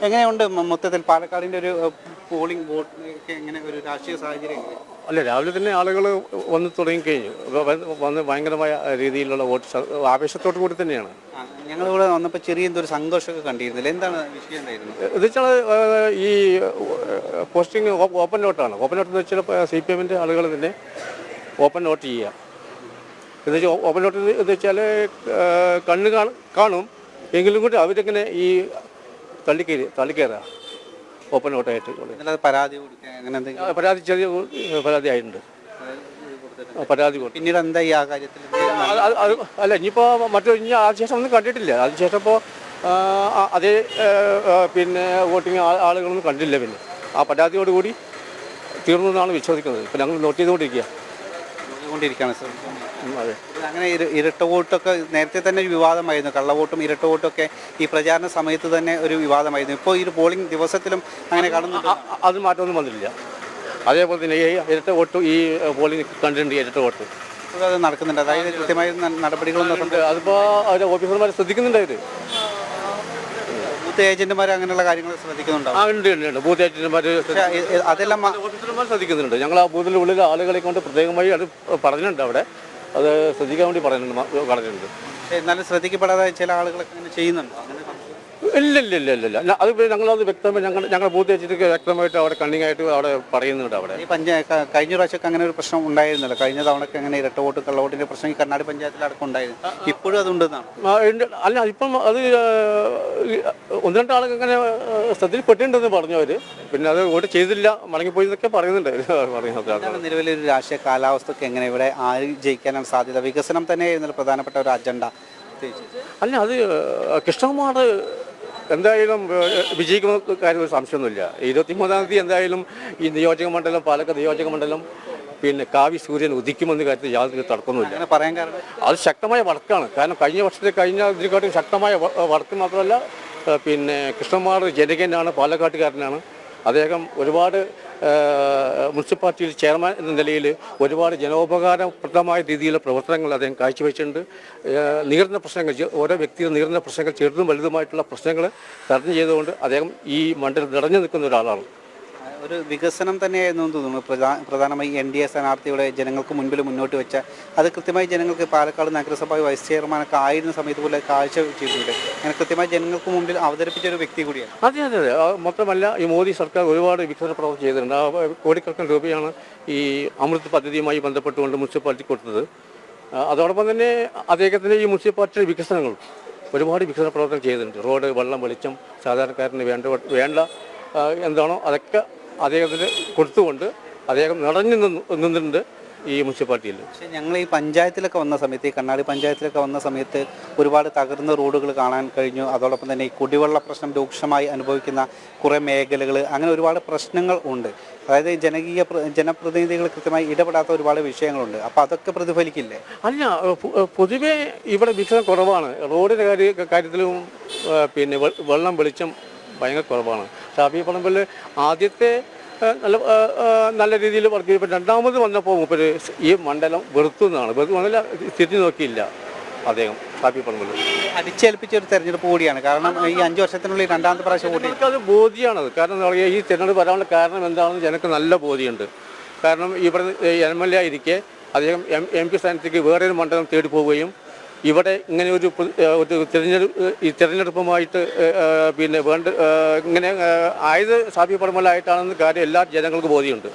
എങ്ങനെയുണ്ട് മൊത്തത്തിൽ പാലക്കാടിൻ്റെ ഒരു പോളിംഗ് വോട്ട് എങ്ങനെ ഒരു രാഷ്ട്രീയ സാഹചര്യം അല്ല, രാവിലെ തന്നെ ആളുകൾ വന്ന് തുടങ്ങിക്കഴിഞ്ഞു. വന്ന് ഭയങ്കരമായ രീതിയിലുള്ള വോട്ട് ആവേശത്തോടു കൂടി തന്നെയാണ്. ഞങ്ങളിവിടെ വന്നപ്പോൾ ചെറിയ എന്തൊരു സന്തോഷമൊക്കെ കണ്ടിരുന്നില്ല, എന്താണ് വിഷയം ഉണ്ടായിരുന്നത്? എന്ന് വെച്ചാൽ ഈ പോസ്റ്റിംഗ് ഓപ്പൺ നോട്ടാണ്. ഓപ്പൺ നോട്ട് എന്ന് വെച്ചാൽ CPM-ൻ്റെ ആളുകൾ തന്നെ ഓപ്പൺ നോട്ട് ചെയ്യുക. എന്ന് വെച്ചാൽ ഓപ്പൺ നോട്ട് എന്ന് വെച്ചാൽ കണ്ണ് കാണും എങ്കിലും കൂടി അവരിങ്ങനെ ഈ തള്ളിക്കയറുക ഓപ്പൺ നോട്ടായിട്ട്. പരാതി ചെറിയ പരാതി ആയിട്ടുണ്ട്. പരാതി പിന്നീട് എന്താ ഈ ആ കാര്യത്തിൽ അല്ല, ഇനിയിപ്പോൾ ഇനി അതിനുശേഷം ഒന്നും കണ്ടിട്ടില്ല. അതിനുശേഷം ഇപ്പോൾ അതേ പിന്നെ വോട്ടിങ് ആളുകളൊന്നും കണ്ടില്ല. പിന്നെ ആ പരാതിയോടുകൂടി തീർന്നു എന്നാണ് വിശ്വസിക്കുന്നത്. ഇപ്പം ഞങ്ങൾ നോട്ട് ചെയ്തുകൊണ്ടിരിക്കുകയാണ്. അതെ, അങ്ങനെ ഇരട്ട വോട്ടൊക്കെ നേരത്തെ തന്നെ ഒരു വിവാദമായിരുന്നു. കള്ളവോട്ടും ഇരട്ട വോട്ടൊക്കെ ഈ പ്രചാരണ സമയത്ത് തന്നെ ഒരു വിവാദമായിരുന്നു. ഇപ്പോൾ ഈ പോളിംഗ് ദിവസത്തിലും അങ്ങനെ കാണുന്നുണ്ട്. അത് മാറ്റമൊന്നും വന്നിട്ടില്ല. അതേപോലെ തന്നെ ഈ ഇരട്ട വോട്ട് ഈ പോളിംഗ് കണ്ടിട്ടുണ്ട്. ഇരട്ട വോട്ട് അത് നടക്കുന്നുണ്ട്. അതായത് കൃത്യമായ നടപടികളൊന്നും അതിപ്പോൾ അവർ ഓഫീസർമാർ ശ്രദ്ധിക്കുന്നുണ്ട്. അവർ ബൂത്ത് ഏജന്റുമാർ അങ്ങനെയുള്ള കാര്യങ്ങൾ ശ്രദ്ധിക്കുന്നുണ്ടോ? ഉണ്ട്. ബൂത്ത് ഏജന്റുമാർ അതെല്ലാം ഓഫീസർമാർ ശ്രദ്ധിക്കുന്നുണ്ട്. ഞങ്ങൾ ആ ബൂത്തിൻ്റെ ഉള്ളിൽ ആളുകളെ കൊണ്ട് പ്രത്യേകമായി അത് പറഞ്ഞിട്ടുണ്ട്. അവിടെ അത് ശ്രദ്ധിക്കാൻ വേണ്ടി പറഞ്ഞിട്ടുണ്ട്. എന്നാലും ശ്രദ്ധിക്കപ്പെടാതെ ചില ആളുകളൊക്കെ അങ്ങനെ ചെയ്യുന്നുണ്ടോ? ഇല്ല. അത് ഞങ്ങളത് വ്യക്തമായി ഞങ്ങൾ ബൂത്ത് വെച്ചിട്ട് വ്യക്തമായിട്ട് അവിടെ കണ്ണിങ്ങായിട്ട് അവിടെ പറയുന്നുണ്ട്. അവിടെ ഈ കഴിഞ്ഞ പ്രാവശ്യമൊക്കെ അങ്ങനെ ഒരു പ്രശ്നം ഉണ്ടായിരുന്നല്ലോ. കഴിഞ്ഞ തവണക്ക് അങ്ങനെ ഇരട്ട വോട്ട് കള്ളവോട്ടിൻ്റെ പ്രശ്നം ഈ കർണാടക പഞ്ചായത്തിലടക്കം ഉണ്ടായിരുന്നു. ഇപ്പോഴും അതുണ്ടെന്നാണ്? അല്ല, ഇപ്പം അത് ഒന്ന് രണ്ട് ആളൊക്കെ അങ്ങനെ ശ്രദ്ധയിൽപ്പെട്ടിട്ടുണ്ടെന്ന് പറഞ്ഞു അവർ. പിന്നെ അത് വോട്ട് ചെയ്തില്ല, മടങ്ങിപ്പോയി എന്നൊക്കെ പറയുന്നുണ്ട്. നിലവിലൊരു രാഷ്ട്രീയ കാലാവസ്ഥക്ക് എങ്ങനെ ഇവിടെ ആര് ജയിക്കാനാണ് സാധ്യത? വികസനം തന്നെയായിരുന്നല്ലോ പ്രധാനപ്പെട്ട ഒരു അജണ്ട. അല്ല, അത് കൃഷ്ണകുമാർ എന്തായാലും വിജയിക്കുന്ന കാര്യം ഒരു സംശയമൊന്നുമില്ല. 23-ാം തീയതി എന്തായാലും ഈ നിയോജക മണ്ഡലം, പാലക്കാട് നിയോജക മണ്ഡലം പിന്നെ കാവ്യ സൂര്യൻ ഉദിക്കുമെന്ന് കാര്യത്തിൽ യാതൊരു തർക്കമൊന്നുമില്ല. പറയാൻ കാരണം അത് ശക്തമായ വടക്കാണ്. കാരണം കഴിഞ്ഞ ഇതിനെക്കാട്ടും ശക്തമായ വടക്ക് മാത്രമല്ല, പിന്നെ കൃഷ്ണകുമാർ ജനകനാണ്, പാലക്കാട്ടുകാരനാണ്. അദ്ദേഹം ഒരുപാട് മുനിസിപ്പാലിറ്റിയിൽ ചെയർമാൻ എന്ന നിലയിൽ ഒരുപാട് ജനോപകാരപ്രദമായ രീതിയിലുള്ള പ്രവർത്തനങ്ങൾ അദ്ദേഹം കാഴ്ചവെച്ചിട്ടുണ്ട്. നീറുന്ന പ്രശ്നങ്ങൾ, ഓരോ വ്യക്തിയുടെ നീറുന്ന പ്രശ്നങ്ങൾ, ചെറുതും വലുതുമായിട്ടുള്ള പ്രശ്നങ്ങൾ തരണം ചെയ്തുകൊണ്ട് അദ്ദേഹം ഈ മണ്ഡലം നിറഞ്ഞു നിൽക്കുന്ന ഒരാളാണ്. ഒരു വികസനം തന്നെയായിരുന്നു തോന്നുന്നു പ്രധാനമായി NDA സ്ഥാനാർത്ഥിയുടെ ജനങ്ങൾക്ക് മുൻപിൽ മുന്നോട്ട് വെച്ച. അത് കൃത്യമായി ജനങ്ങൾക്ക് പാലക്കാട് നഗരസഭ വൈസ് ചെയർമാനൊക്കെ ആയിരുന്ന സമയത്ത് പോലെ കാഴ്ച ചെയ്തിട്ടുണ്ട്. അങ്ങനെ കൃത്യമായി ജനങ്ങൾക്ക് മുമ്പിൽ അവതരിപ്പിച്ച ഒരു വ്യക്തി കൂടിയാണ്. അതെ. മൊത്തമല്ല, ഈ മോദി സർക്കാർ ഒരുപാട് വികസന പ്രവർത്തനം ചെയ്തിട്ടുണ്ട്. കോടിക്കണക്കിന് രൂപയാണ് ഈ അമൃത് പദ്ധതിയുമായി ബന്ധപ്പെട്ടുകൊണ്ട് മുനിസിപ്പാലിറ്റി കൊടുത്തത്. അതോടൊപ്പം തന്നെ അദ്ദേഹത്തിൻ്റെ ഈ മുനിസിപ്പാലിറ്റിയുടെ വികസനങ്ങൾ ഒരുപാട് വികസന പ്രവർത്തനം ചെയ്തിട്ടുണ്ട്. റോഡ്, വെള്ളം, വെളിച്ചം, സാധാരണക്കാരന് വേണ്ട എന്താണോ അതൊക്കെ അദ്ദേഹത്തിന് കൊടുത്തുകൊണ്ട് അദ്ദേഹം നിറഞ്ഞു നിന്നിട്ടുണ്ട് ഈ മുനിസിപ്പാലിറ്റിയിൽ. പക്ഷേ ഞങ്ങൾ ഈ പഞ്ചായത്തിലൊക്കെ വന്ന സമയത്ത്, ഈ കണ്ണാടി പഞ്ചായത്തിലൊക്കെ വന്ന സമയത്ത് ഒരുപാട് തകർന്ന റോഡുകൾ കാണാൻ കഴിഞ്ഞു. അതോടൊപ്പം തന്നെ ഈ കുടിവെള്ള പ്രശ്നം രൂക്ഷമായി അനുഭവിക്കുന്ന കുറേ മേഖലകൾ, അങ്ങനെ ഒരുപാട് പ്രശ്നങ്ങൾ ഉണ്ട്. അതായത് ജനപ്രതിനിധികൾ കൃത്യമായി ഇടപെടാത്ത ഒരുപാട് വിഷയങ്ങളുണ്ട്. അപ്പോൾ അതൊക്കെ പ്രതിഫലിക്കില്ലേ? അല്ല, പൊതുവേ ഇവിടെ വികസനം കുറവാണ്. റോഡിൻ്റെ കാര്യത്തിലും പിന്നെ വെള്ളം, വെളിച്ചം ഭയങ്കര കുറവാണ്. ഷാഫി പറമ്പിൽ ആദ്യത്തെ നല്ല രീതിയിൽ വർക്ക് ചെയ്യും. രണ്ടാമത് വന്നപ്പോൾ മൂപ്പര് ഈ മണ്ഡലം വെറുത്തു എന്നാണ്. വെറുതെ തിരിഞ്ഞു നോക്കിയില്ല അദ്ദേഹം. ഷാഫി പറമ്പിൽ അടിച്ചേൽപ്പിച്ച ഒരു തെരഞ്ഞെടുപ്പ് കൂടിയാണ്. കാരണം ഈ 5 വർഷത്തിനുള്ളിൽ രണ്ടാമത്തെ പ്രാവശ്യം കൂടി അത് ബോധ്യമാണത്. കാരണം എന്താ പറയുക, ഈ തെരഞ്ഞെടുപ്പ് വരാനുള്ള കാരണം എന്താണെന്ന് ജനക്ക് നല്ല ബോധ്യമുണ്ട്. കാരണം ഇവിടെ MLA ആയിരിക്കെ അദ്ദേഹം MP സ്ഥാനത്തേക്ക് വേറൊരു മണ്ഡലം തേടി പോവുകയും ഇവിടെ ഇങ്ങനെ ഒരു തിരഞ്ഞെടുപ്പുമായിട്ട് പിന്നെ ഇങ്ങനെ ആയത് ഷാഫി പറമ്പിലായിട്ടാണെന്ന് കാര്യം എല്ലാ ജനങ്ങൾക്ക് ബോധ്യമുണ്ട്.